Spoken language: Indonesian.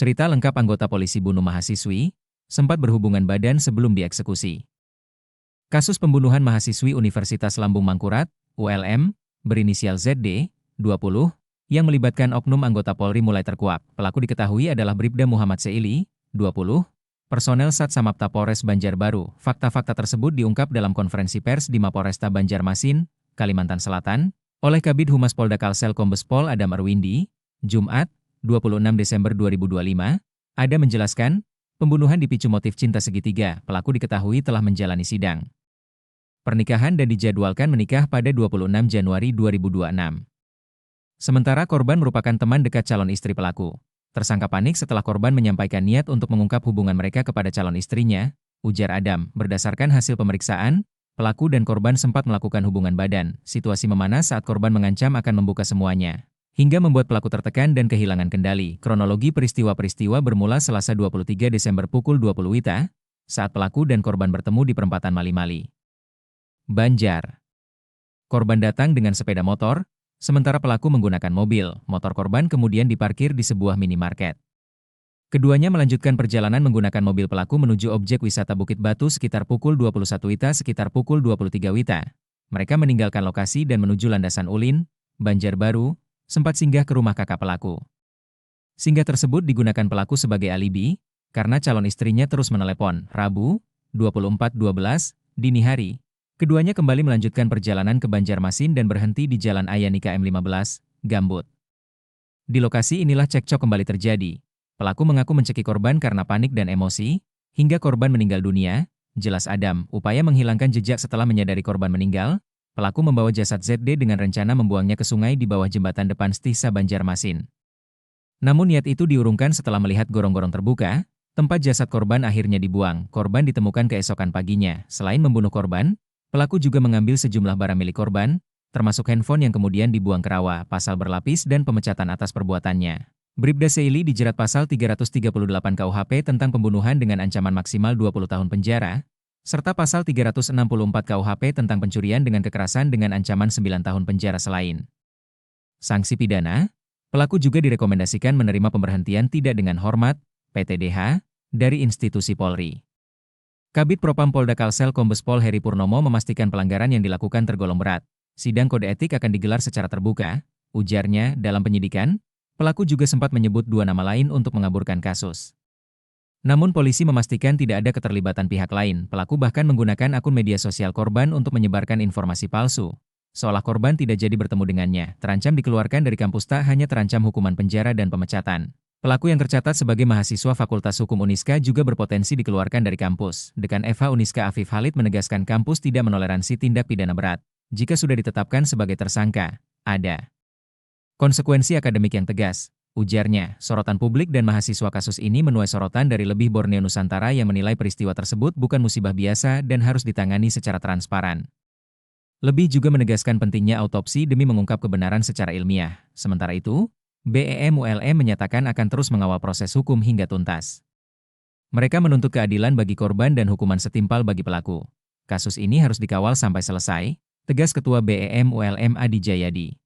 Cerita lengkap anggota polisi bunuh mahasiswi, sempat berhubungan badan sebelum dieksekusi. Kasus pembunuhan mahasiswi Universitas Lambung Mangkurat, ULM, berinisial ZD, 20, yang melibatkan oknum anggota Polri mulai terkuak. Pelaku diketahui adalah Bribda Muhammad Seili, 20, personel Sat Samapta Polres Banjarbaru. Fakta-fakta tersebut diungkap dalam konferensi pers di Mapolresta Banjarmasin, Kalimantan Selatan, oleh Kabid Humas Polda Kalsel Kombes Pol Adam Erwindi, Jumat, 26 Desember 2025, Ada menjelaskan, pembunuhan dipicu motif cinta segitiga. Pelaku diketahui telah menjalani sidang pernikahan dan dijadwalkan menikah pada 26 Januari 2026. Sementara korban merupakan teman dekat calon istri pelaku. Tersangka panik setelah korban menyampaikan niat untuk mengungkap hubungan mereka kepada calon istrinya, ujar Adam. Berdasarkan hasil pemeriksaan, pelaku dan korban sempat melakukan hubungan badan. Situasi memanas saat korban mengancam akan membuka semuanya, hingga membuat pelaku tertekan dan kehilangan kendali. Kronologi peristiwa-peristiwa bermula Selasa 23 Desember pukul 20 WITA, saat pelaku dan korban bertemu di perempatan Mali-Mali, Banjar. Korban datang dengan sepeda motor, sementara pelaku menggunakan mobil. Motor korban kemudian diparkir di sebuah minimarket. Keduanya melanjutkan perjalanan menggunakan mobil pelaku menuju objek wisata Bukit Batu sekitar pukul 21 WITA. Sekitar pukul 23 WITA, mereka meninggalkan lokasi dan menuju Landasan Ulin, Banjarbaru, sempat singgah ke rumah kakak pelaku. Singgah tersebut digunakan pelaku sebagai alibi, karena calon istrinya terus menelepon. Rabu, 24/12, dini hari, keduanya kembali melanjutkan perjalanan ke Banjarmasin dan berhenti di Jalan Ayanika M15, Gambut. Di lokasi inilah cekcok kembali terjadi. Pelaku mengaku mencekik korban karena panik dan emosi, hingga korban meninggal dunia, jelas Adam. Upaya menghilangkan jejak setelah menyadari korban meninggal, pelaku membawa jasad ZD dengan rencana membuangnya ke sungai di bawah jembatan depan Stisa Banjarmasin. Namun niat itu diurungkan setelah melihat gorong-gorong terbuka, tempat jasad korban akhirnya dibuang. Korban ditemukan keesokan paginya. Selain membunuh korban, pelaku juga mengambil sejumlah barang milik korban, termasuk handphone yang kemudian dibuang ke rawa. Pasal berlapis dan pemecatan atas perbuatannya. Bribda Seili dijerat pasal 338 KUHP tentang pembunuhan dengan ancaman maksimal 20 tahun penjara, serta pasal 364 KUHP tentang pencurian dengan kekerasan dengan ancaman 9 tahun penjara. Selain sanksi pidana, pelaku juga direkomendasikan menerima pemberhentian tidak dengan hormat, PTDH, dari institusi Polri. Kabid Propam Polda Kalsel Kombes Pol Heri Purnomo memastikan pelanggaran yang dilakukan tergolong berat. Sidang kode etik akan digelar secara terbuka, ujarnya. Dalam penyidikan, pelaku juga sempat menyebut 2 nama lain untuk mengaburkan kasus. Namun polisi memastikan tidak ada keterlibatan pihak lain. Pelaku bahkan menggunakan akun media sosial korban untuk menyebarkan informasi palsu, seolah korban tidak jadi bertemu dengannya. Terancam dikeluarkan dari kampus, tak hanya terancam hukuman penjara dan pemecatan. Pelaku yang tercatat sebagai mahasiswa Fakultas Hukum Uniska juga berpotensi dikeluarkan dari kampus. Dekan FH Uniska Afif Halid menegaskan kampus tidak menoleransi tindak pidana berat. Jika sudah ditetapkan sebagai tersangka, ada konsekuensi akademik yang tegas, ujarnya. Sorotan publik dan mahasiswa kasus ini menuai sorotan dari lebih Borneo Nusantara yang menilai peristiwa tersebut bukan musibah biasa dan harus ditangani secara transparan. Lebih juga menegaskan pentingnya autopsi demi mengungkap kebenaran secara ilmiah. Sementara itu, BEM ULM menyatakan akan terus mengawal proses hukum hingga tuntas. Mereka menuntut keadilan bagi korban dan hukuman setimpal bagi pelaku. Kasus ini harus dikawal sampai selesai, tegas Ketua BEM ULM Adi Jayadi.